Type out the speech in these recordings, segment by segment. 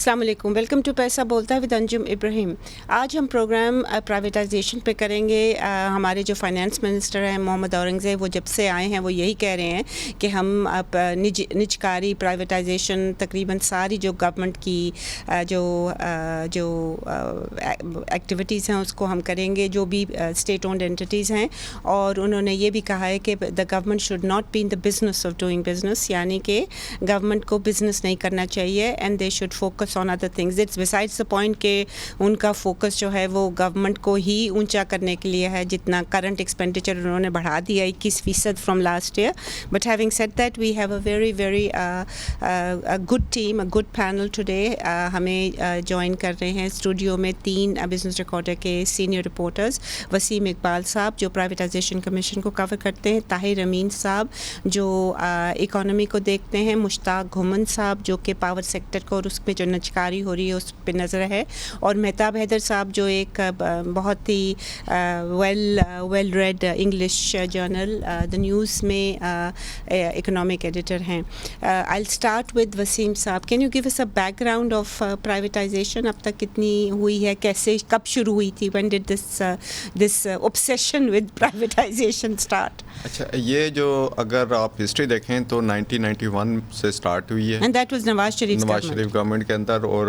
السلام علیکم، welcome to پیسہ بولتا ہے ود انجم ابراہیم. آج ہم پروگرام پرائیویٹائزیشن پہ کریں گے. ہمارے جو فائنانس منسٹر ہیں محمد اورنگزیب، وہ جب سے آئے ہیں وہ یہی کہہ رہے ہیں کہ ہم نجکاری پرائیویٹائزیشن تقریباً ساری جو گورنمنٹ کی جو ایکٹیویٹیز ہیں اس کو ہم کریں گے، جو بھی اسٹیٹ اونڈ اینٹیز ہیں. اور انہوں نے یہ بھی کہا ہے کہ the government should not be in the business of doing business, یعنی کہ گورنمنٹ کو بزنس نہیں کرنا چاہیے and they should focus on other things. It's besides the point کہ ان کا فوکس جو ہے وہ گورنمنٹ کو ہی اونچا کرنے کے لیے ہے، جتنا کرنٹ ایکسپینڈیچر انہوں نے بڑھا دیا 21% from last year. But having said that we have a very good team, a good panel today. ہمیں جوائن کر رہے ہیں اسٹوڈیو میں 3 بزنس ریکارڈر کے سینئر رپورٹرز: وسیم اقبال صاحب جو پرائیویٹائزیشن کمیشن کو کور کرتے ہیں، طاہر امین صاحب جو اکانومی کو دیکھتے ہیں، مشتاق گھمن صاحب جو کہ پاور سیکٹر کو اور اس میں جو نجکاری ہو رہی ہے اس پہ نظر ہے، اور مہتاب حیدر صاحب جو ایک بہت ہی well read English journal the News میں اکنامک ایڈیٹر ہیں. I start with Waseem sahab. Can you give us a background of privatisation? اب تک کتنی ہوئی ہے، کیسے، کب شروع ہوئی تھی؟ When ڈڈ this obsession with privatization start? اچھا، یہ جو اگر آپ ہسٹری دیکھیں تو 1991 سے اسٹارٹ ہوئی ہے، and that was Nawaz Sharif government کے اندر. اور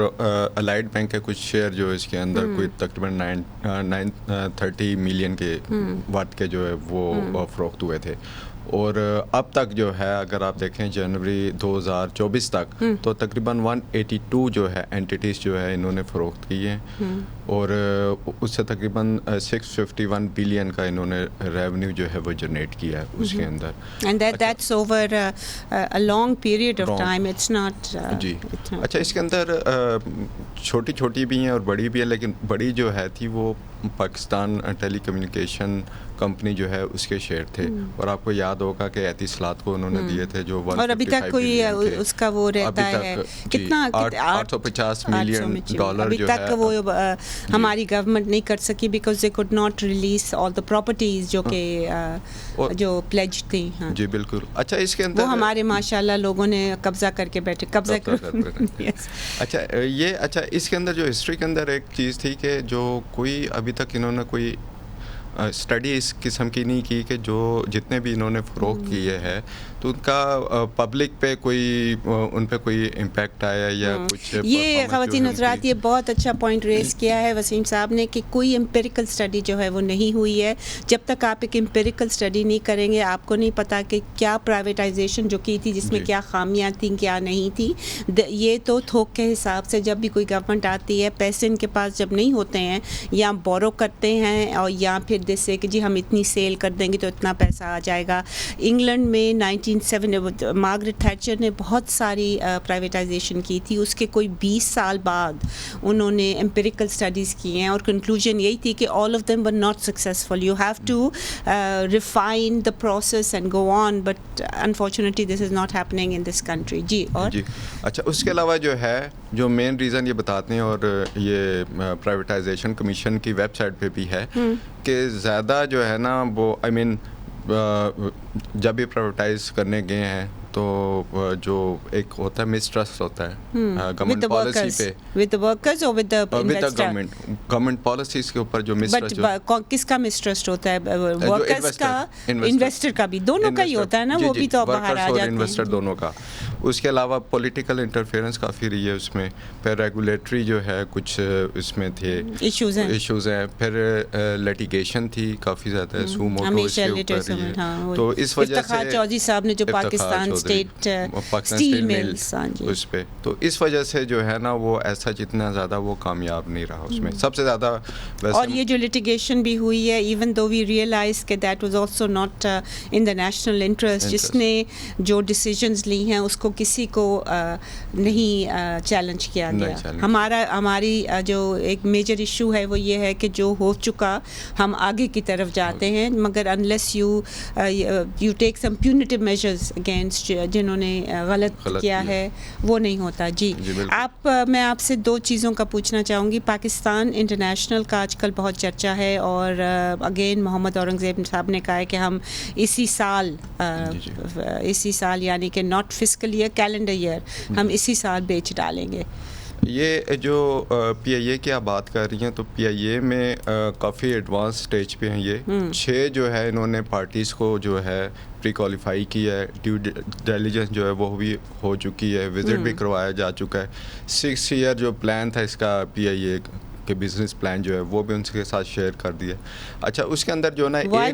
الائڈ بینک کے کچھ شیئر جو اس کے اندر کوئی تقریباً 930 ملین کے ورتھ کے جو ہے وہ فروخت ہوئے تھے. اور اب تک جو ہے اگر آپ دیکھیں جنوری 2024 تک تو تقریباً 182 جو ہے اینٹیٹیز جو ہے انہوں نے فروخت کی ہیں، اور اس سے تقریباً 651 بلین کا انہوں نے ریونیو جو ہے وہ جنریٹ کیا ہے اس کے اندر. and that's over a long period of time. It's not جی. اچھا، اس کے اندر چھوٹی چھوٹی بھی ہیں اور بڑی بھی ہیں، لیکن بڑی جو ہے تھی وہ پاکستان ٹیلی کمیونیکیشن کمپنی جو ہے اس کے شیئر تھے، اور آپ کو یاد ہوگا کہ اعتصالات کو انہوں نے دیے تھے جو اور ابھی تک کوئی اس کا وہ رہتا ہے کتنا 850 ملین ڈالر ابھی جو تک ہے وہ ہماری گورنمنٹ نہیں کر سکی because they could not release all the properties جو کہ جو پلیج تھی. ہاں جی بالکل. اچھا، اس کے اندر وہ ہمارے ماشاءاللہ لوگوں نے قبضہ کر کے بیٹھے اچھا یہ اچھا اس کے اندر جو ہسٹری کے اندر ایک چیز تھی کہ جو کوئی ابھی تک انہوں نے کوئی اسٹڈی اس قسم کی نہیں کی کہ جو جتنے بھی انہوں نے فروخت کیے ہے تو ان کا پبلک پہ کوئی ان پہ کوئی امپیکٹ آیا یا کچھ. یہ خواتین حضرات یہ بہت اچھا پوائنٹ ریز کیا ہے وسیم صاحب نے کہ کوئی امپیریکل اسٹڈی جو ہے وہ نہیں ہوئی ہے. جب تک آپ ایک امپیریکل اسٹڈی نہیں کریں گے آپ کو نہیں پتا کہ کیا پرائیویٹائزیشن جو کی تھی جس میں کیا خامیاں تھیں کیا نہیں تھی. یہ تو تھوک کے حساب سے جب بھی کوئی گورنمنٹ آتی ہے پیسے ان کے پاس جب نہیں ہوتے ہیں یا بورو کرتے ہیں اور یا پھر جس سے کہ جی ہم اتنی سیل کر دیں گے تو اتنا پیسہ آ جائے گا. انگلینڈ میں 1970 مارگریٹ تھیچر نے بہت ساری پرائیویٹائزیشن کی تھی. اس کے کوئی 20 سال بعد انہوں نے امپیریکل اسٹڈیز کی ہیں اور کنکلوژن یہی تھی کہ all of them were not successful. You have to refine the process and go on but unfortunately this is not happening in this country. جی. اور جی اچھا، اس کے علاوہ جو ہے جو مین ریزن یہ بتاتے ہیں اور یہ پرائیویٹائزیشن کمیشن کی ویب سائٹ پہ بھی ہے کہ زیادہ جو ہے نا وہ جب بھی پرائیویٹائز کرنے گئے ہیں تو جو ایک ہوتا ہے مسٹرسٹ ہوتا ہے گورنمنٹ پالیسی پہ ود ورکرز اور ود گورنمنٹ پالیسیز کے اوپر جو مسٹرسٹ. کس کا مسٹرسٹ ہوتا ہے؟ ورکرز کا، انویسٹر کا بھی، دونوں کا ہی ہوتا ہے نا. وہ بھی تو باہر آ جاتے ہیں، انویسٹر دونوں کا. اس کے علاوہ پولیٹیکل انٹرفیئرنس کافی رہی ہے اس میں. پھر ریگولیٹری جو ہے کچھ اس میں تھے ایشوز ہیں. پھر لیٹیگیشن تھی کافی زیادہ سو موٹو اس کے اوپر. تو اس وجہ سے افتخار چودھری صاحب نے جو پاکستان اسٹیٹ اسٹیل ملز اس پہ، تو اس وجہ سے جو ہے نا وہ ایسا جتنا زیادہ وہ کامیاب نہیں رہا اس میں سب سے زیادہ. اور یہ جو لٹیگیشن بھی ہوئی ہے ایون دو وی ریئلائز کہ that was also not in the national interest. جس نے جو ڈیسیجنز لی ہیں اس کو کسی کو نہیں چیلنج کیا گیا. ہماری جو ایک میجر ایشو ہے وہ یہ ہے کہ جو ہو چکا ہم آگے کی طرف جاتے ہیں مگر unless you take some punitive measures against جنہوں نے غلط کیا ہے وہ نہیں ہوتا. جی میں آپ سے 2 چیزوں کا پوچھنا چاہوں گی. پاکستان انٹرنیشنل کا آج کل بہت چرچا ہے اور اگین محمد اورنگزیب صاحب نے کہا ہے کہ ہم اسی سال یعنی کہ not fiscal year, calendar year, ہم اسی سال بیچ ڈالیں گے. یہ جو پی آئی اے کی آپ بات کر رہی ہیں تو پی آئی اے میں کافی ایڈوانس سٹیج پہ ہیں یہ 6 جو ہے انہوں نے پارٹیز کو جو ہے پری کوالیفائی کیا ہے, ڈیو ڈیلیجنس جو ہے وہ بھی ہو چکی ہے, وزٹ بھی کروایا جا چکا ہے. 6 ایئر جو پلان تھا اس کا پی آئی اے کہ بزنس پلان جو ہے وہ بھی ان کے ساتھ شیئر کر دیا. اچھا اس کے اندر جو نا آئی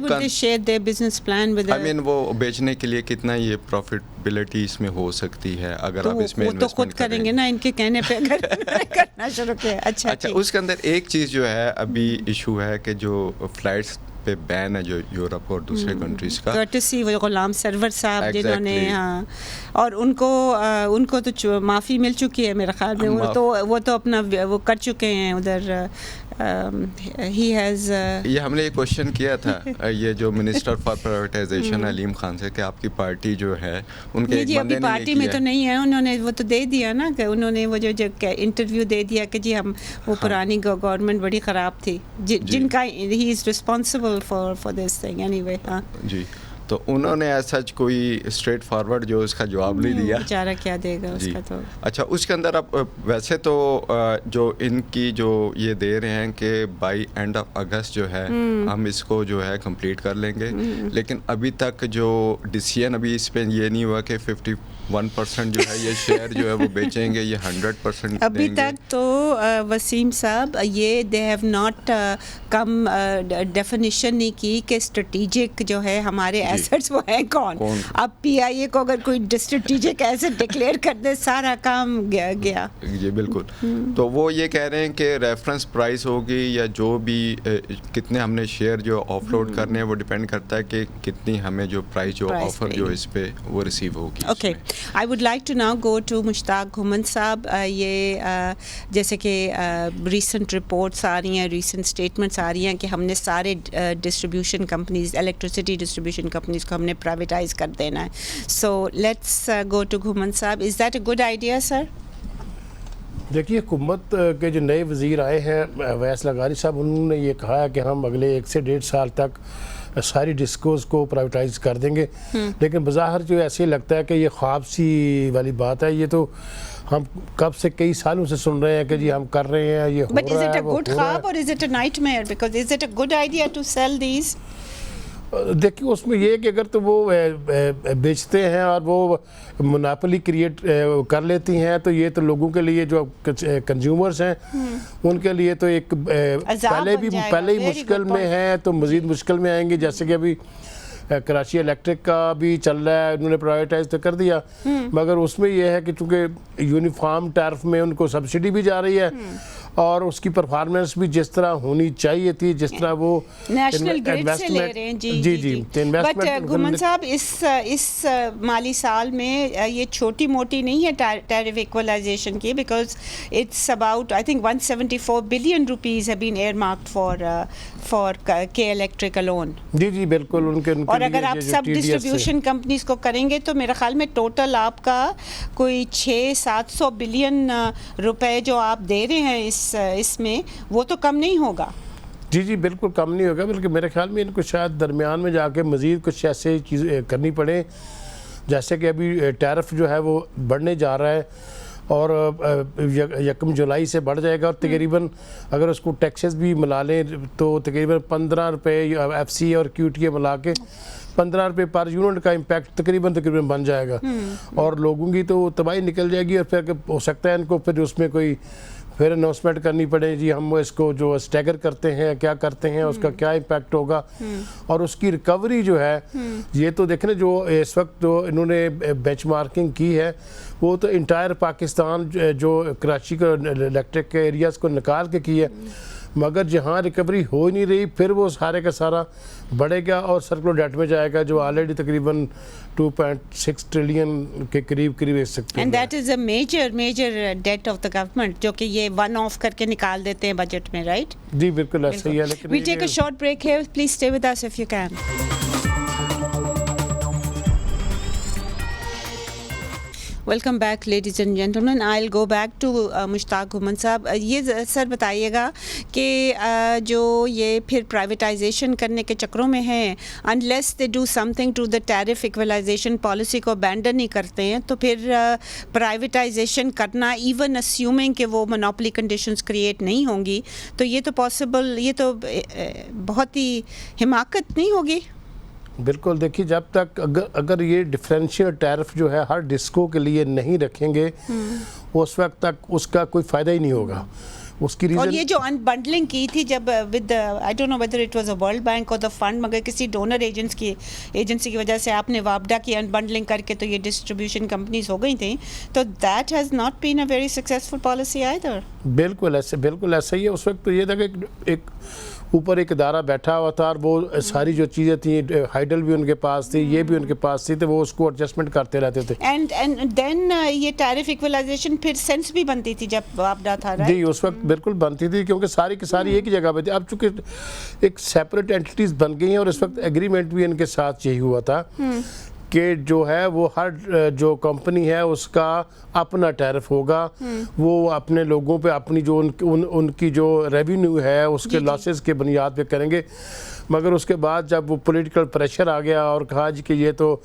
مین وہ بیچنے کے لیے کتنا یہ پروفیٹیبلٹی اس میں ہو سکتی ہے اگر آپ اس میں انویسٹمنٹ کریں گے نا ان کے کہنے پہ کرنا شروع کیا. اچھا اس کے اندر ایک چیز جو ہے ابھی ایشو ہے کہ جو فلائٹس پہ بین ہے جو یورپ اور دوسرے کنٹریز کا, کرٹسی وہ غلام سرور صاحب جنہوں نے, ہاں, اور ان کو تو معافی مل چکی ہے میرے خیال میں, وہ تو اپنا وہ کر چکے ہیں ادھر. یہ ہم نے یہ کوشچن کیا تھا یہ جو منسٹر فار پرائیویٹائزیشن علیم خان سے کہ آپ کی پارٹی جو ہے ان کے جی ابھی پارٹی میں تو نہیں ہے, انہوں نے وہ تو دے دیا نا کہ انہوں نے وہ جو انٹرویو دے دیا کہ جی ہم وہ پرانی گورنمنٹ بڑی خراب تھی جن کا ہی is responsible for this thing anyway. ہاں جی, تو انہوں نے ایسا کوئی اسٹریٹ فارورڈ جو اس کا جواب نہیں دیا. بیچارہ کیا دے گا اس کا تو. اچھا اس کے اندر اب ویسے تو جو ان کی جو یہ دے رہے ہیں کہ بائی اینڈ آف اگست جو ہے ہم اس کو جو ہے کمپلیٹ کر لیں گے, لیکن ابھی تک جو ڈیسیژن ابھی اس پہ یہ نہیں ہوا کہ 51% جو ہے یہ شیئر جو ہے وہ بیچیں گے, یہ 100% ابھی تک تو وسیم صاحب یہ they have not come definition نہیں کی کہ اسٹریٹجک جو ہے ہمارے ایسٹس وہ ہیں کون. اب پی آئی اے کو اگر کوئی اسٹریٹجک ایسٹ ڈکلیئر کر دے سارا کام گیا. جی بالکل, تو وہ یہ کہہ رہے ہیں کہ ریفرنس پرائس ہوگی یا جو بھی کتنے ہم نے شیئر جو آف لوڈ کرنے ہیں وہ ڈیپینڈ کرتا ہے کہ کتنی ہمیں جو پرائز جو آفر جو اس پہ وہ ریسیو ہوگی. Okay, I would like to now go to Mushtaq Ghumman sahab. یہ جیسے کہ ریسنٹ رپورٹس آ رہی ہیں, ریسنٹ اسٹیٹمنٹس آ رہی ہیں کہ ہم نے سارے distribution companies, electricity distribution companies کو ہم نے پرائیویٹائز کر دینا ہے. So let's go to Ghumman sahab, is that a good idea sir? دیکھیے حکومت کے جو نئے وزیر آئے ہیں ویس لغاری صاحب, انہوں نے یہ کہا ہے کہ ہم اگلے 1 سے 1.5 سال تک ساری ڈسکوز کو پرائیویٹائز کر دیں گے, لیکن بظاہر جو ایسے لگتا ہے کہ یہ خواب سی والی بات ہے. یہ تو ہم کب سے کئی سالوں سے سن رہے ہیں کہ جی ہم کر رہے ہیں, یہ ہو رہا ہے. But is it a good خواب or is it a nightmare? Because is it a good idea to sell these? دیکھیے اس میں یہ کہ اگر تو وہ بیچتے ہیں اور وہ مناپلی کریٹ کر لیتی ہیں تو یہ تو لوگوں کے لیے جو کنزیومرز ہیں ان کے لیے تو ایک پہلے ہی مشکل میں ہیں تو مزید مشکل میں آئیں گے. جیسے کہ ابھی کراچی الیکٹرک کا بھی چل رہا ہے, انہوں نے پرائیویٹائز تو کر دیا, مگر اس میں یہ ہے کہ چونکہ یونیفارم ٹیرف میں ان کو سبسڈی بھی جا رہی ہے اور اس کی پرفارمنس بھی جس طرح ہونی چاہیے تھی, جس طرح وہ نیشنل گریڈ سے لے رہے ہیں. جی بٹ گھمن صاحب اس مالی سال میں یہ چھوٹی موٹی نہیں ہے ٹیرف ایکولائزیشن کی, because it's about I think 174 billion rupees have been earmarked for K Electric alone. جی بالکل, ان کے اور اگر آپ سب ڈسٹریبیوشن کمپنیز کو کریں گے تو میرے خیال میں ٹوٹل آپ کا کوئی 600-700 بلین روپے جو آپ دے رہے ہیں اس میں, وہ تو کم نہیں ہوگا. جی بالکل کم نہیں ہوگا, بلکہ میرے خیال میں ان کو شاید درمیان میں جا کے مزید کچھ ایسے چیزیں کرنی پڑیں, جیسے کہ ابھی ٹیرف جو ہے وہ بڑھنے جا رہا ہے اور 1 جولائی سے بڑھ جائے گا, اور تقریباً اگر اس کو ٹیکسز بھی ملا لیں تو تقریباً 15 روپے ایف سی اور کیو ٹی اے ملا کے 15 روپے پر یونٹ کا امپیکٹ تقریباً بن جائے گا, اور لوگوں کی تو تباہی نکل جائے گی. اور پھر ہو سکتا ہے ان کو پھر اس میں کوئی پھر اناؤنسمنٹ کرنی پڑے, جی ہم اس کو جو اسٹیگر کرتے ہیں, کیا کرتے ہیں, اس کا کیا امپیکٹ ہوگا, اور اس کی ریکوری جو ہے یہ تو دیکھیں جو اس وقت جو انہوں نے بینچ مارکنگ کی ہے وہ تو انٹائر پاکستان جو کراچی کو الیکٹرک کے ایریاز کو نکال کے کی ہے, مگر جہاں ریکوری ہو نہیں رہی پھر وہ سارے کا سارا بڑھے گا اور سرکلر ڈیٹ میں جائے گا جو آلریڈی تقریباً 2.6 ٹریلین کے قریب ایک سکتے ہیں. And that is a major debt of the government جو کہ یہ ون آف کر کے نکال دیتے ہیں بجٹ میں, رائٹ؟ جی بالکل ایسا ہی ہے. لیکن we take a short break here, please stay with us if you can. Welcome back ladies and gentlemen. I will go back to Mushtaq Ghumman sahab. یہ سر بتائیے گا کہ جو یہ پھر پرائیویٹائزیشن کرنے کے چکروں میں ہیں, unless they do something to the tariff equalisation policy کو ابینڈن نہیں کرتے ہیں, تو پھر پرائیویٹائزیشن کرنا ایون اسیومنگ کہ وہ مونوپلی کنڈیشنز کریٹ نہیں ہوں گی, تو یہ تو پاسبل, یہ تو بہت ہی حماقت نہیں ہوگی؟ بالکل. دیکھیے جب تک اگر یہ ڈفرینشیل ٹیرف جو ہے ہر ڈسکو کے لیے نہیں رکھیں گے اس وقت تک اس کا کوئی فائدہ ہی نہیں ہوگا. اس کی اور یہ جو انبنڈلنگ کی تھی جب with I don't know whether it was a World Bank اور دا فنڈ, مگر کسی ڈونر ایجنسی کی وجہ سے آپ نے وابڈا کی انبنڈلنگ کر کے تو یہ ڈسٹریبیوشن کمپنیز ہو گئی تھیں, تو that has not been a very successful policy either. بالکل ایسا ہی ہے. اس وقت تو یہ تھا کہ ایک اوپر ایک ادارہ بیٹھا ہوا تھا اور وہ ساری جو چیزیں تھیں, ہائیڈل بھی ان کے پاس تھی, یہ بھی ان کے پاس تھی, تو وہ اس کو ایڈجسٹمنٹ کرتے رہتے تھے. اینڈ دین یہ ٹیرف ایکولائزیشن پھر سینس بھی بنتی تھی جب وابڈا تھا, جی اس وقت بالکل بنتی تھی, کیونکہ ساری کی ساری ایک ہی جگہ پہ تھی. اب چونکہ ایک سیپریٹ اینٹیز بن گئی ہیں اور اس وقت ایگریمنٹ بھی ان کے ساتھ یہی ہوا تھا کہ جو ہے وہ ہر جو کمپنی ہے اس کا اپنا ٹیرف ہوگا, وہ اپنے لوگوں پہ اپنی جو ان کی جو ریونیو ہے اس کے لاسز کے بنیاد پہ کریں گے. مگر اس کے بعد جب وہ پولیٹیکل پریشر آ گیا اور کہا جی کہ یہ تو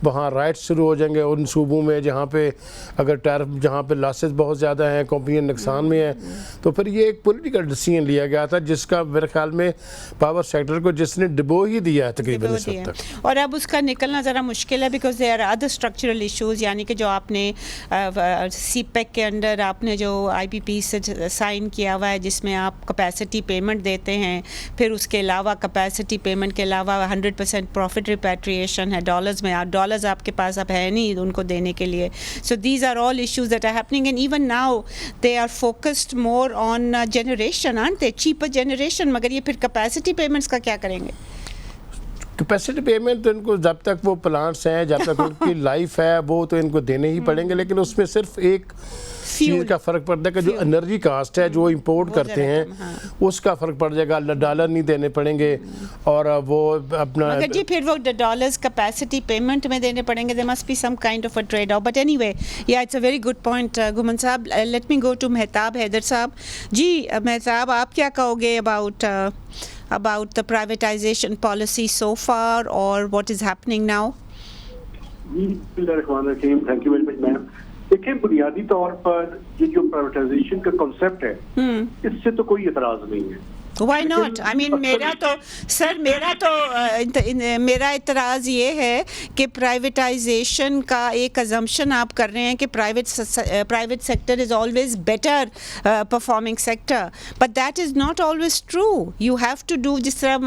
وہاں رائٹس شروع ہو جائیں گے ان صوبوں میں جہاں پہ اگر ٹیرف جہاں پہ لاسز بہت زیادہ ہیں, کمپنیاں نقصان میں ہیں, تو پھر یہ ایک پولیٹیکل ڈیسیژن لیا گیا تھا جس کا میرے خیال میں پاور سیکٹر کو جس نے ڈبو ہی دیا ہے تقریباً اس وقت تک. اور اب اس کا نکلنا ذرا مشکل ہے because there are other structural issues, یعنی کہ جو آپ نے سی پیک کے انڈر آپ نے جو آئی پی پی سے سائن کیا ہوا ہے جس میں آپ کیپیسٹی پیمنٹ دیتے ہیں, پھر اس کے علاوہ کیپیسٹی پیمنٹ کے علاوہ 100% پروفٹ ریپیٹریشن ہے ڈالرز میں, ڈالرز آپ کے پاس اب ہے نہیں ان کو دینے کے لیے. So these are all issues that are happening and even now they are focused more on generation, aren't they cheaper generation, مگر یہ پھر کیپیسٹی پیمنٹس کا کیا کریں گے؟ کیپیسٹی پیمنٹ تو ان کو جب تک وہ پلانٹس ہیں, جب تک ان کی لائف ہے, وہ تو ان کو دینے ہی پڑیں گے, لیکن اس میں صرف ایک چیز کا فرق پڑتا ہے کہ جو انرجی کاسٹ ہے جو امپورٹ کرتے ہیں اس کا فرق پڑ جائے گا, ڈالر نہیں دینے پڑیں گے اور وہ اپنا مگر جی پھر وہ ڈالرز کیپیسٹی پیمنٹ میں دینے پڑیں گے. There must be some kind of a trade off, but anyway یا it's a very good point Ghumman sahab. Let me go to Mehtab Haider sahab. جی مہتاب, آپ کیا کہو گے about the privatization policy so far or what is happening now? Thank you very much, ma'am. دیکھیں بنیادی طور پر یہ جو پرائیویٹائزیشن کا کنسیپٹ ہے اس سے تو کوئی اعتراض نہیں ہے. Why not? I mean میرا اعتراض یہ ہے کہ پرائیویٹائزیشن کا ایک ازمپشن آپ کر رہے ہیں کہ private sector is always better performing sector, but that is not always true. You have to do, جس طرح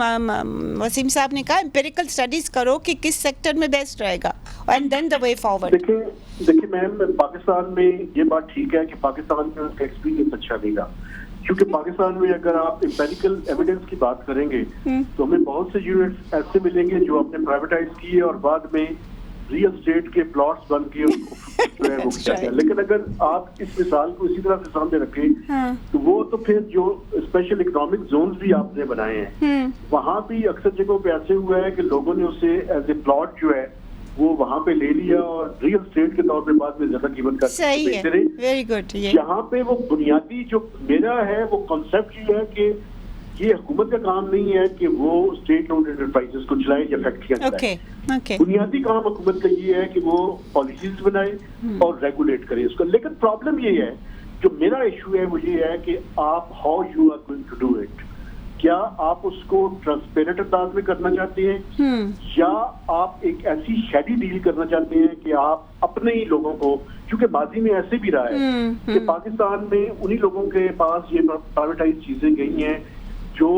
وسیم صاحب نے کہا, امپیریکل اسٹڈیز کرو کہ کس سیکٹر میں بیسٹ رہے گا and then the way forward. دیکھیں میم, پاکستان میں یہ بات ٹھیک ہے کہ پاکستان میں اس کا ایکسپیرینس اچھا نہیں رہا, کیونکہ پاکستان میں اگر آپ امپیریکل ایویڈنس کی بات کریں گے تو ہمیں بہت سے یونٹس ایسے ملیں گے جو آپ نے پرائیویٹائز کیے اور بعد میں ریئل اسٹیٹ کے پلاٹس بن کے جو ہے وہ کیا گیا. لیکن اگر آپ اس مثال کو اسی طرح سے سامنے رکھیں تو وہ تو پھر جو اسپیشل اکنامک زونز بھی آپ نے بنائے ہیں وہاں بھی اکثر جگہوں پہ ایسے ہوا ہے کہ لوگوں نے اسے ایز اے پلاٹ جو ہے وہ وہاں پہ لے لیا اور ریئل اسٹیٹ کے طور پہ بعد میں زیادہ قیمت کا ویری گڈ. یہاں پہ وہ بنیادی جو میرا ہے وہ کانسیپٹ یہ ہے کہ یہ حکومت کا کام نہیں ہے کہ وہ اسٹیٹ اونڈ انٹرپرائزز کو چلائے یا فیکٹریاں چلائے. بنیادی کام حکومت کا یہ ہے کہ وہ پالیسیز بنائے اور ریگولیٹ کرے اس کو. لیکن پرابلم یہ ہے, جو میرا ایشو ہے وہ یہ ہے کہ آپ how you are going to do it. کیا آپ اس کو ٹرانسپیرنٹ انداز میں کرنا چاہتے ہیں یا آپ ایک ایسی شیڈی ڈیل کرنا چاہتے ہیں کہ آپ اپنے ہی لوگوں کو, کیونکہ ماضی میں ایسے بھی رہا ہے کہ پاکستان میں انہی لوگوں کے پاس یہ پرائیویٹائز چیزیں گئی ہیں جو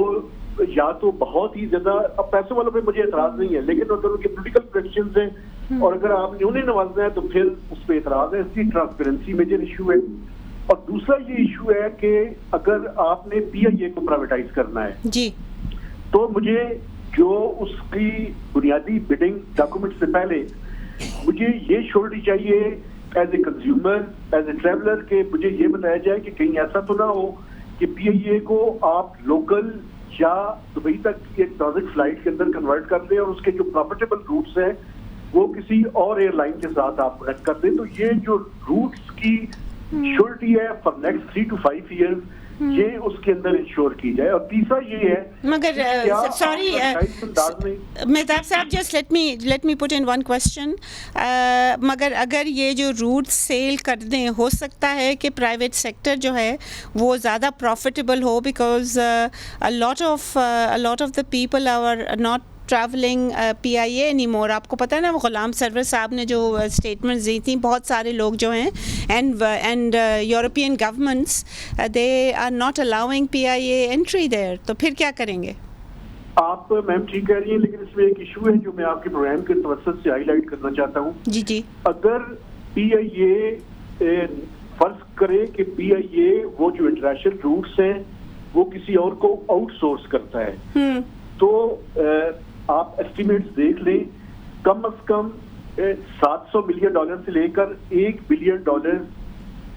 یا تو بہت ہی زیادہ, اب پیسوں والوں پہ مجھے اعتراض نہیں ہے, لیکن اگر ان کے پولیٹیکل پریڈکشنز ہیں اور اگر آپ نے انہیں نوازنا ہے تو پھر اس پہ اعتراض ہے. اس کی ٹرانسپیرنسی میجر ایشو ہے. اور دوسرا یہ ایشو ہے کہ اگر آپ نے پی آئی اے کو پرائیویٹائز کرنا ہے جی تو مجھے جو اس کی بنیادی بڈنگ ڈاکومنٹ سے پہلے مجھے یہ شورٹی چاہیے as a consumer, as a traveller, کہ مجھے یہ بتایا جائے کہ کہیں ایسا تو نہ ہو کہ پی آئی اے کو آپ لوکل یا دبئی تک ایک ٹرانزٹ فلائٹ کے اندر کنورٹ کر لیں اور اس کے جو پروفیٹیبل روٹس ہیں وہ کسی اور ایئر لائن کے ساتھ آپ کنیکٹ کر دیں. تو یہ جو روٹس کی شیورٹی ہے فار نیکسٹ 3 to 5 years, یہ اس کے اندر انشور کی جائے. اور تیسرا یہ ہے مگر سوری مہتاب صاحب, just let me put in one question. مگر اگر یہ جو روٹ سیل کر دیں, ہو سکتا ہے کہ پرائیویٹ سیکٹر جو ہے وہ زیادہ profitable who, because a lot of the people are not travelling PIA any more. آپ کو پتہ ہے نا, وہ غلام سرور صاحب نے جو اسٹیٹمنٹس دی تھیں, بہت سارے لوگ جو ہیں and European governments they are not allowing PIA entry there, تو پھر کیا کریں گے؟ آپ میم ٹھیک کہہ رہی ہیں, لیکن اس میں ایک ایشو ہے جو میں آپ کے پروگرام کے توسط سے ہائی لائٹ کرنا چاہتا ہوں. جی اگر PIA فرض کرے کہ PIA وہ جو انٹرنیشنل روٹس ہیں وہ کسی اور کو آؤٹ سورس کرتا ہے, تو آپ ایسٹیمیٹس دیکھ لیں, کم از کم $700 ملین سے لے کر $1 بلین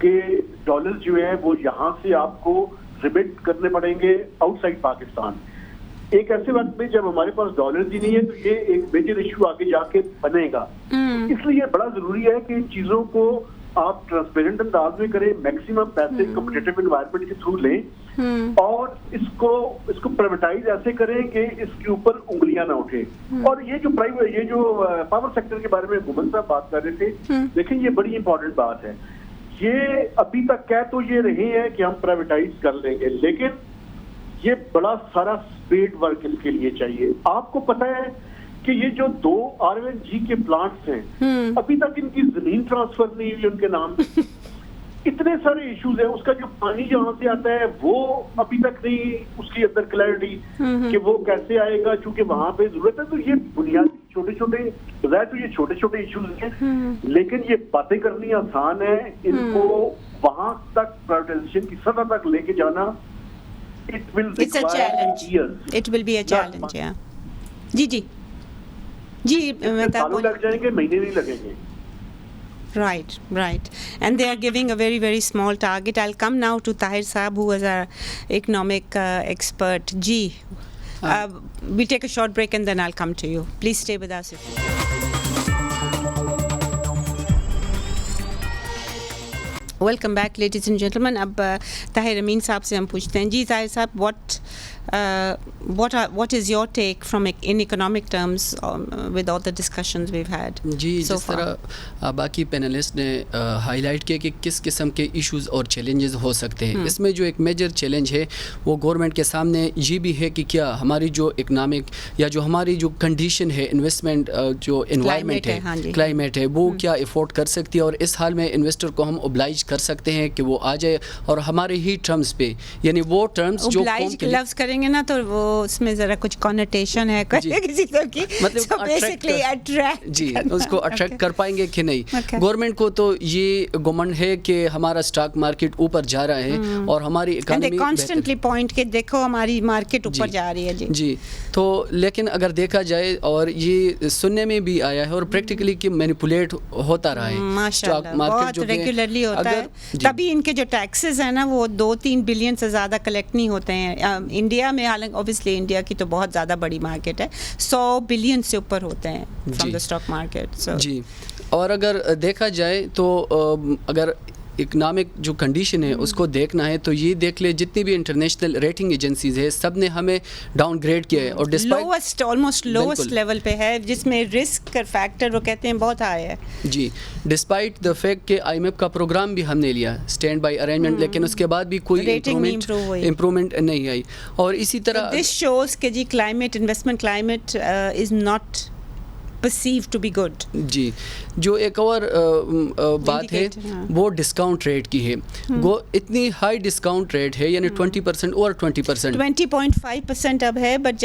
کے ڈالر جو ہیں وہ یہاں سے آپ کو ریمٹ کرنے پڑیں گے آؤٹ سائڈ پاکستان. ایک ایسے وقت میں جب ہمارے پاس ڈالرز ہی نہیں ہے, تو یہ ایک میجر ایشو آگے جا کے بنے گا. اس لیے بڑا ضروری ہے کہ ان چیزوں کو آپ ٹرانسپیرنٹ انداز میں کریں, میکسیمم پیسے کمپٹیٹو انوائرمنٹ کے تھرو لیں, اور اس کو پرائیویٹائز ایسے کریں کہ اس کے اوپر انگلیاں نہ اٹھیں. اور یہ جو پاور سیکٹر کے بارے میں گومن صاحب بات کر رہے تھے, دیکھیں یہ بڑی امپورٹنٹ بات ہے. یہ ابھی تک کہہ تو یہ رہے ہیں کہ ہم پرائیویٹائز کر لیں گے, لیکن یہ بڑا سارا اسپیڈ ورک اس کے لیے چاہیے. آپ کو پتہ ہے کہ یہ جو 2 RNG کے پلانٹس ہیں, ابھی تک ان کی زمین ٹرانسفر نہیں ہوئی ان کے نام. اتنے سارے ایشوز ہیں. اس کا جو پانی جہاں سے آتا ہے وہ ابھی تک نہیں اس کی اندر کلیئرٹی کہ وہ کیسے آئے گا, چونکہ وہاں پہ ضرورت ہے. تو یہ بنیادی چھوٹے چھوٹے ایشوز ہیں, لیکن یہ باتیں کرنی آسان ہے, ان کو وہاں تک پرائیویٹائزیشن کی سطح تک لے کے جانا it will be a challenge. جی سالوں لگ جائیں گے, مہینے نہیں لگیں گے. Right. And they are giving a very, very small target. I'll come now to Tahir Saab, who was our economic expert. Ji, we'll take a short break and then I'll come to you. Please stay with us. Welcome back, ladies and gentlemen. اب طاہر امین صاحب سے ہم پوچھتے ہیں. جی طاہر صاحب, what is your take from in economic terms with all the discussions we've had? جی جس طرح باقی پینلسٹ نے ہائی لائٹ کیا کہ کس قسم کے ایشوز اور چیلنجز ہو سکتے ہیں, اس میں جو ایک میجر چیلنج ہے وہ گورنمنٹ کے سامنے یہ بھی ہے کہ کیا ہماری جو اکنامک یا جو ہماری جو کنڈیشن ہے, انویسٹمنٹ جو انوائرمنٹ ہے, کلائمیٹ ہے, وہ کیا افورڈ کر سکتی ہے, اور اس حال میں انویسٹر کو ہم اوبلائج کر سکتے ہیں کہ وہ آ جائے اور ہمارے ہی ٹرمز پہ, یعنی وہ ٹرمز جو لفظ کریں گے نا تو وہ اس میں ذرا کچھ کنوٹیشن ہے کسی طرح کی, مطلب جی اس کو اٹریکٹ کر پائیں گے کہ نہیں. گورنمنٹ کو تو یہ گمنڈ ہے کہ ہمارا اسٹاک مارکیٹ اوپر جا رہا ہے اور ہماری اکانومی کانسٹنٹلی پوائنٹ کہ دیکھو ہماری مارکیٹ اوپر جا رہی ہے. جی تو لیکن اگر دیکھا جائے, اور یہ سننے میں بھی آیا ہے اور پریکٹیکلی کہ مینیپولیٹ ہوتا رہا ہے, ماشاءاللہ بہت ریگولرلی ہوتا ہے. تبھی ان کے جو ٹیکسز ہیں نا وہ 2-3 بلین سے زیادہ کلیکٹ نہیں ہوتے ہیں انڈیا میں. حالانکہ اوبیسلی انڈیا کی تو بہت زیادہ بڑی مارکیٹ ہے, 100 بلین سے اوپر ہوتے ہیں فرام دا اسٹاک مارکیٹ. جی, اور اگر دیکھا جائے تو اگر اکنامک جو کنڈیشن ہے اس کو دیکھنا ہے تو یہ دیکھ لے جتنی بھی انٹرنیشنل ریٹنگ ایجنسیز ہے سب نے ہمیں ڈاؤن گریڈ کیا ہے, اور لوسٹ آلموسٹ لوسٹ لیول پہ ہے, جس میں رسک کا فیکٹر وہ کہتے ہیں بہت ہائی ہے. جی, ڈسپائٹ دا فیکٹ کہ IMF کا پروگرام بھی ہم نے لیا اسٹینڈ بائی ارینجمنٹ, لیکن اس کے بعد بھی کوئی امپرومنٹ نہیں آئی. اور اسی طرح دس شوز کہ جی climate, investment climate is not perceived to be good. جی, جو ایک اور بات ہے وہ ڈسکاؤنٹ ریٹ کی ہے. وہ اتنی ہائی ڈسکاؤنٹ ریٹ ہے, یعنی 20% اور 20%, 20.5% اب ہے. بٹ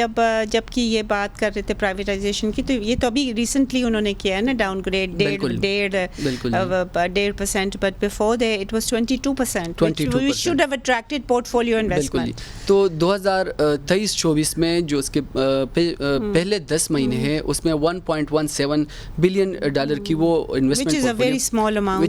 جب کہ یہ بات کر رہے تھے پرائیویٹائزیشن کی, تو یہ تو ابھی ریسنٹلی انہوں نے کیا ہے نا downgrade 1.5%, but before they it was 22%. We should have attracted portfolio investment. تو 2023-24 میں جو اس کے پہلے 10 مہینے ہیں اس میں 1.5 $1.17 بلین کی وہ investment which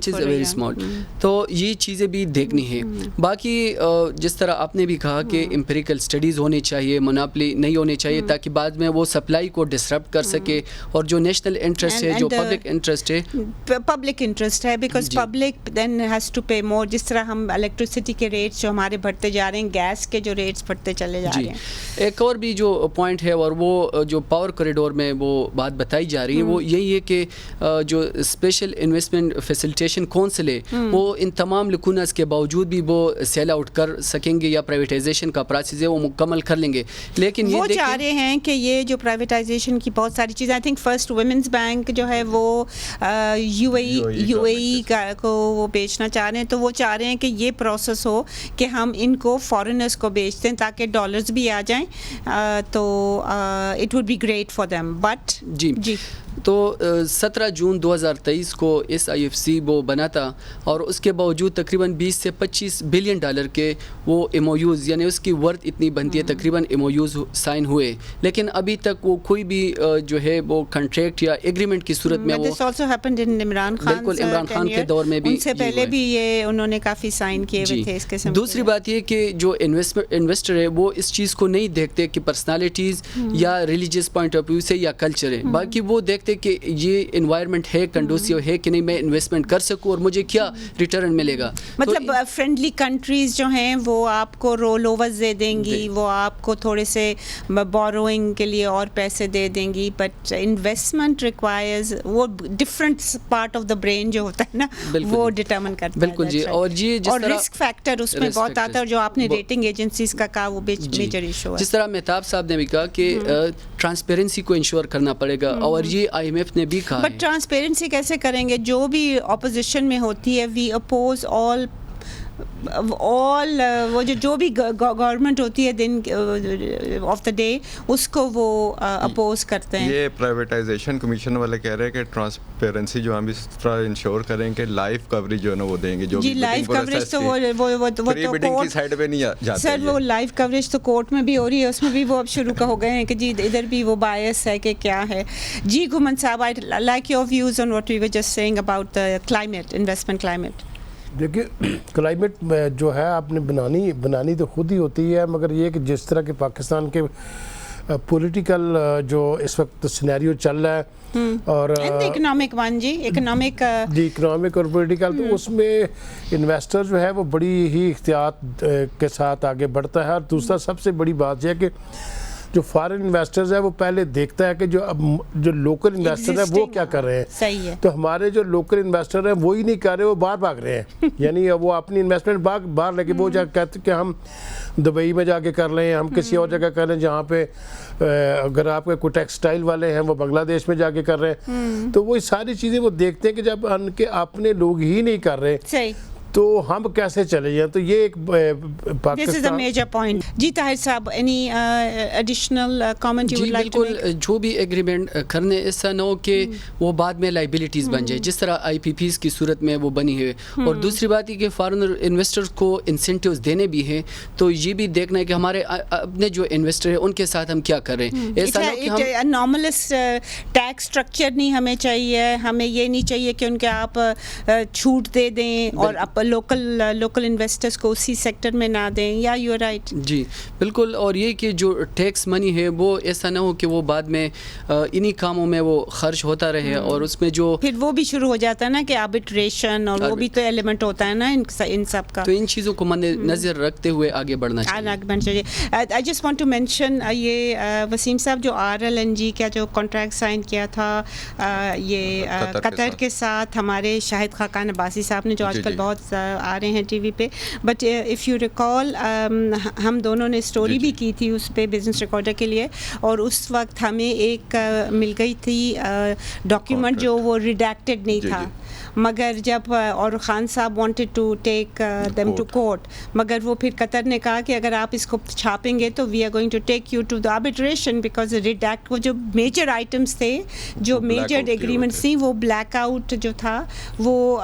is a very small. تو یہ چیزیں بھی دیکھنی ہے. باقی جس طرح آپ نے بھی کہا کہ امپیریکل اسٹڈیز ہونی چاہیے, مونوپلی نہیں ہونی چاہیے تاکہ بعد میں وہ سپلائی کو ڈسرپٹ کر سکے, اور جو نیشنل انٹرسٹ ہے, جو پبلک انٹرسٹ ہے, because public then has to pay more. جس طرح ہم الیکٹریسٹی کے ریٹس جو ہمارے بڑھتے جا رہے ہیں, گیس کے جو ریٹس بڑھتے چلے جا رہے ہیں. ایک اور بھی جو پوائنٹ ہے, اور وہ جو پاور کوریڈور میں وہ بات بتائی جا رہی ہے, وہ یہی ہے کہ جو اسپیشل انویسٹمنٹ فیسیلیٹیشن کونسل ہے وہ ان تمام لکونس کے باوجود بھی وہ سیل آؤٹ کر سکیں گے, یا پرائیویٹائزیشن کا پروسیس ہے وہ مکمل کر لیں گے. لیکن وہ چاہ رہے ہیں کہ یہ جو پرائیویٹائزیشن کی بہت ساری چیزیں, I think first women's bank جو ہے وہ یو اے ای کو وہ بیچنا چاہ رہے ہیں. تو وہ چاہ رہے ہیں کہ یہ پروسیس ہو کہ ہم ان کو فارنرز کو بیچتے ہیں تاکہ ڈالرز بھی آ جائیں, تو it would be great for them. But جی تو 17 جون 2023 کو SIFC وہ بنا تھا, اور اس کے باوجود تقریباً 20 سے 25 بلین ڈالر کے وہ MOUs, یعنی اس کی ورتھ اتنی بنتی ہے تقریباً MOUs سائن ہوئے, لیکن ابھی تک وہ کوئی بھی جو ہے وہ کنٹریکٹ یا ایگریمنٹ کی صورت میں وہ بالکل عمران خان کے دور میں بھی, ان سے پہلے بھی یہ انہوں نے کافی سائن کیے ہوئے تھے اس قسم. دوسری بات یہ کہ جو انویسٹر ہے وہ اس چیز کو نہیں دیکھتے کہ پرسنالٹیز یا ریلیجیس پوائنٹ آف ویو سے یا کلچر ہے, باقی وہ دیکھتے کہ یہ انوائرمنٹ ہے کنڈوسیو ہے کہ نہیں, میں انویسٹمنٹ کر سکوں اور مجھے کیا ریٹرن ملے گا. مطلب فرینڈلی کنٹریز جو ہیں وہ آپ کو رول اوورز دے دیں گی, وہ آپ کو تھوڑے سے بوروئنگ کے لیے اور پیسے دے دیں گی, بٹ انویسٹمنٹ ریکوائرز وہ different part of the brain جو ہوتا ہے نا وہ ڈٹرمن کرتا ہے. بالکل جی. اور رسک فیکٹر اس میں بہت آتا ہے, اور جو آپ نے ریٹنگ ایجنسیز کا کہا وہ میجر ایشو ہے. جس طرح مہتاب صاحب نے بھی کہا کہ ٹرانسپیرنسی کو انشور کرنا پڑے گا, اور یہ IMF نے بھی کہا. بٹ ٹرانسپیرنسی کیسے کریں گے؟ جو بھی اپوزیشن میں ہوتی ہے, وی اپوز آل وہ جو بھی گورنمنٹ ہوتی ہے دن آف دا ڈے اس کو وہ اپوز کرتے ہیں. یہ پرائیویٹائزیشن کمیشن والے کہہ رہے ہیں کہ ٹرانسپیرنسی جو ہم اس طرح انشور کریں کہ لائف کوریج جو ہے نا وہ دیں گے. جو جی لائف کوریج تو وہ کی سائڈ پہ نہیں جاتے سر, وہ لائف کوریج تو کورٹ میں بھی ہو رہی ہے, اس میں بھی وہ اب شروع کا ہو گئے ہیں کہ جی ادھر بھی وہ بایس ہے کہ کیا ہے. جی گھمن صاحب, I like your views on what we were just seeing about the climate, investment climate. دیکھیے کلائمیٹ جو ہے آپ نے بنانی تو خود ہی ہوتی ہے, مگر یہ کہ جس طرح کے پاکستان کے پولیٹیکل جو اس وقت سینیریو چل رہا ہے, اور اکنامک اور پولیٹیکل, تو اس میں انویسٹر جو ہے وہ بڑی ہی احتیاط کے ساتھ آگے بڑھتا ہے. اور دوسرا سب سے بڑی بات یہ ہے کہ جو فارن انویسٹرز ہے وہ پہلے دیکھتا ہے کہ جو لوکل انویسٹر ہیں وہ کیا کر رہے ہیں. صحیح ہے. تو ہمارے جو لوکل انویسٹر ہیں وہی نہیں کر رہے, وہ باہر بھاگ رہے ہیں. یعنی وہ اپنی انویسٹمنٹ باہر لے کے وہ کہتے کہ ہم دبئی میں جا کے کر لیں, ہم کسی اور جگہ کر لیں, جہاں پہ اگر آپ کے کوئی ٹیکسٹائل والے ہیں وہ بنگلہ دیش میں جا کے کر رہے ہیں. تو وہ ساری چیزیں وہ دیکھتے ہیں کہ جب ان کے اپنے لوگ ہی نہیں کر رہے تو ہم کیسے چلے جائیں. تو یہ ایک This is a major point. جی طاہر صاحب, any additional comment you would like to make? بالکل, جو بھی ایگریمنٹ کرنے ایسا نہ ہو کہ وہ بعد میں لائبلٹیز بن جائے, جس طرح IPPs کی صورت میں وہ بنی ہے. اور دوسری بات یہ کہ فارن انویسٹرز کو انسینٹیوز دینے بھی ہیں, تو یہ بھی دیکھنا ہے کہ ہمارے اپنے جو انویسٹر ہیں ان کے ساتھ ہم کیا کر رہے ہیں. ایسا نہ کہ ہم نارملس ٹیکس اسٹرکچر نہیں ہمیں چاہیے, ہمیں یہ نہیں چاہیے کہ ان کے آپ چھوٹ دے دیں اور لوکل انویسٹرز کو اسی سیکٹر میں نہ دیں. یا یو آر رائٹ. جی بالکل. اور یہ کہ جو ٹیکس منی ہے وہ ایسا نہ ہو کہ وہ بعد میں انہی کاموں میں وہ خرچ ہوتا رہے, اور اس میں جو پھر وہ بھی شروع ہو جاتا ہے نا کہ آربٹریشن, اور وہ بھی تو ایلیمنٹ ہوتا ہے نا ان سب کا. تو ان چیزوں کو مد نظر رکھتے ہوئے آگے بڑھنا چاہیے. I just want to mention یہ وسیم صاحب جو RLNG کا جو کانٹریکٹ سائن کیا تھا یہ قطر کے ساتھ, ہمارے شاہد خاقان عباسی صاحب نے جو آج کل بہت آ رہے ہیں ٹی وی پہ, بٹ اف یو ریکال ہم دونوں نے اسٹوری بھی کی تھی اس پہ بزنس ریکارڈر کے لیے, اور اس وقت ہمیں ایک مل گئی تھی ڈاکیومنٹ جو وہ ریڈیکٹڈ نہیں تھا, مگر جب اور خان صاحب wanted to take them to court, مگر وہ پھر قطر نے کہا کہ اگر آپ اس کو چھاپیں گے تو we are going to take you to the arbitration, because redact وہ جو میجر آئٹمس تھے, جو میجر ایگریمنٹس تھیں, وہ بلیک آؤٹ جو تھا وہ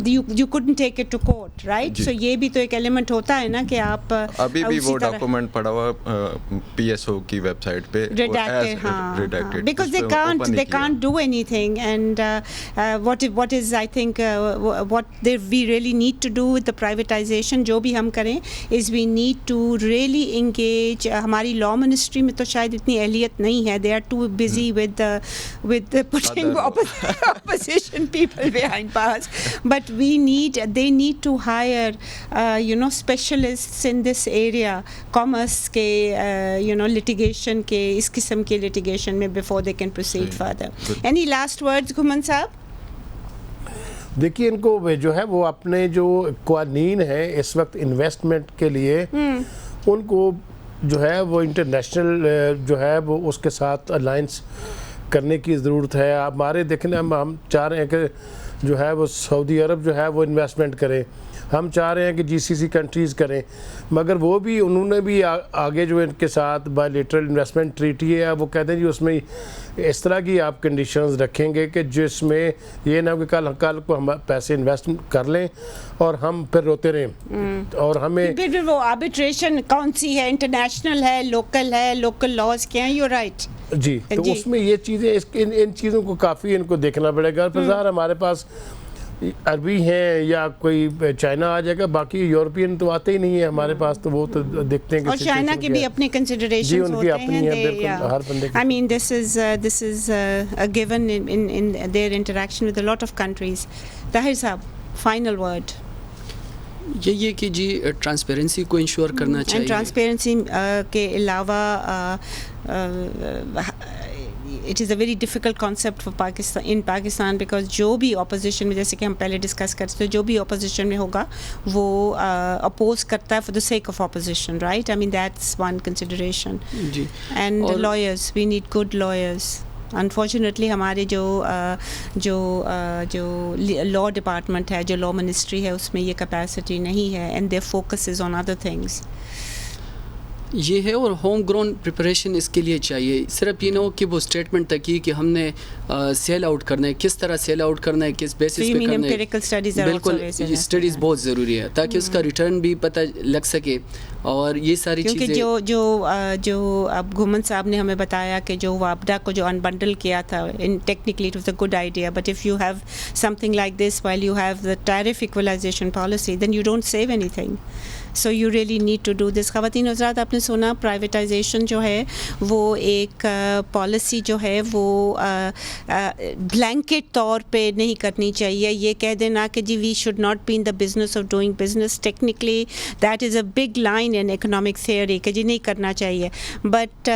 you couldn't take it to court, right. So یہ بھی تو ایک ایلیمنٹ ہوتا ہے نا کہ آپ ابھی بھی وہ ڈاکومنٹ پڑا ہوا پی ایس او کی ویب سائٹ پہ redacted, because they can't do anything. And what is I think what we really need to do with the privatization جو بھی ہم کریں is we need to really engage. ہماری law ministry میں تو شاید اتنی اہلیت نہیں ہے, they are too busy with the putting opposition people behind bars, but they need to hire specialists in this area, commerce کے litigation کے, اس قسم کے litigation میں, before they can proceed further. Any last words گھمن صاحب؟ دیکھیے ان کو جو ہے وہ اپنے جو قوانین ہیں اس وقت انویسٹمنٹ کے لیے, ان کو جو ہے وہ انٹرنیشنل جو ہے وہ اس کے ساتھ الائنس کرنے کی ضرورت ہے. ہمارے دیکھیں ہم چاہ رہے ہیں کہ جو ہے وہ سعودی عرب جو ہے وہ انویسٹمنٹ کرے, ہم چاہ رہے ہیں کہ جی سی سی کنٹریز کریں, مگر وہ بھی انہوں نے بھی آگے جو ان کے ساتھ بائی لیٹرل انویسٹمنٹ ٹریٹی ہے, وہ کہتے ہیں جی اس میں اس طرح کی آپ کنڈیشنز رکھیں گے کہ جس میں یہ نہ کہ کل کو ہم پیسے انویسٹ کر لیں اور ہم پھر روتے رہیں, اور ہمیں پھر وہ آربیٹریشن کون سی ہے, انٹرنیشنل ہے, لوکل لاز کیا ہیں, یو رائٹ جی. تو اس میں یہ چیزیں ان چیزوں کو کافی ان کو دیکھنا پڑے گا. پھر ظاہر ہمارے پاس عربی ہیں یا کوئی چائنا آ جائے گا, باقی یورپین تو آتے ہی نہیں ہیں ہمارے پاس, تو وہ تو دیکھتے ہیں کہ اور چائنا کے بھی اپنے کنسیڈریشنز ہوتے ہیں. ہر بندے I mean this is a given in their interaction with a lot of countries. Tahir صاحب, final word. یہ کہ جی ٹرانسپیرنسی کو انشور کرنا چاہیے. ٹرانسپیرنسی کے علاوہ it is a very difficult concept for Pakistan because جو بھی اپوزیشن میں, جیسے کہ ہم پہلے ڈسکس کرتے تھے, جو بھی اپوزیشن میں ہوگا وہ اپوز کرتا ہے for the sake of opposition, right? I mean that's one consideration. G. And lawyers, we need good lawyers. Unfortunately ہمارے جو law department ہے, جو law ministry ہے, اس میں یہ capacity نہیں ہے, and their focus is on other things. یہ ہے, اور ہوم گرون پریپریشن اس کے لیے چاہیے. صرف یہ نہ ہو کہ وہ اسٹیٹمنٹ تک کی کہ ہم نے سیل آؤٹ کرنا ہے, کس طرح سیل آؤٹ کرنا ہے, کس بیسس پہ کرنا ہے. بالکل اسٹڈیز بہت ضروری ہے تاکہ اس کا ریٹرن بھی پتہ لگ سکے, اور یہ ساری چیزیں کیونکہ جو اب گھومن صاحب نے ہمیں بتایا کہ جو وابڈا کو جو انبنڈل کیا تھا, technically it was a good idea, but if you have something like this while you have the tariff equalisation policy, then you don't save anything. So you really need to do this. خواتین حضرات, آپ نے سنا privatisation جو ہے وہ ایک policy جو ہے وہ بلینکٹ طور پہ نہیں کرنی چاہیے. یہ کہہ دینا کہ جی we should not be in the business of doing business, technically that is a big line in economic theory کہ جی نہیں کرنا چاہیے, but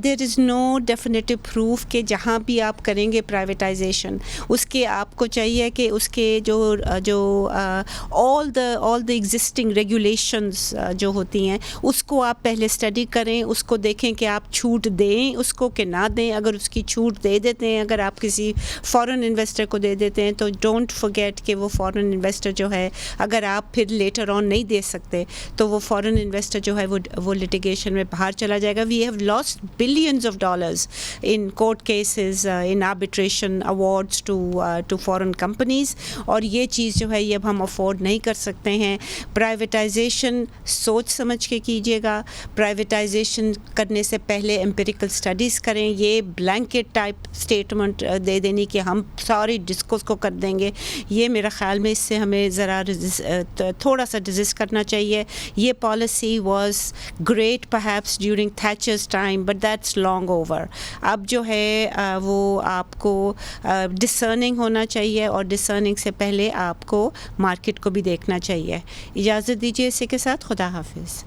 there is no definitive proof کہ جہاں بھی آپ کریں گے پرائیویٹائزیشن, اس کے آپ کو چاہیے کہ اس کے جو آل دا ایگزسٹنگ ریگولیشن جو ہوتی ہیں اس کو آپ پہلے اسٹڈی کریں, اس کو دیکھیں کہ آپ چھوٹ دیں اس کو کہ نہ دیں. اگر اس کی چھوٹ دے دیتے ہیں, اگر آپ کسی فورن انویسٹر کو دے دیتے ہیں, تو ڈونٹ فرگیٹ کہ وہ فورن انویسٹر جو ہے, اگر آپ پھر لیٹر آن نہیں دے سکتے تو وہ فورن انویسٹر جو ہے وہ لٹیگیشن میں باہر چلا جائے گا. We have lost billions of dollars in court cases, in arbitration awards to foreign companies, اور یہ چیز جو ہے یہ اب ہم افورڈ نہیں کر سکتے ہیں. پرائیویٹائزیشن سوچ سمجھ کے کیجیے گا. پرائیویٹائزیشن کرنے سے پہلے امپیریکل اسٹڈیز کریں. یہ بلینکٹ ٹائپ اسٹیٹمنٹ دے دینی کہ ہم ساری ڈسکس کو کر دیں گے, یہ میرا خیال میں اس سے ہمیں ذرا تھوڑا سا ڈیزسٹ کرنا چاہیے. یہ policy was great perhaps during Thatcher's time, but that's long over. اب جو ہے وہ آپ کو ڈسرننگ ہونا چاہیے, اور ڈسرننگ سے پہلے آپ کو مارکیٹ کو بھی دیکھنا چاہیے. اجازت دیجیے کے ساتھ, خدا حافظ.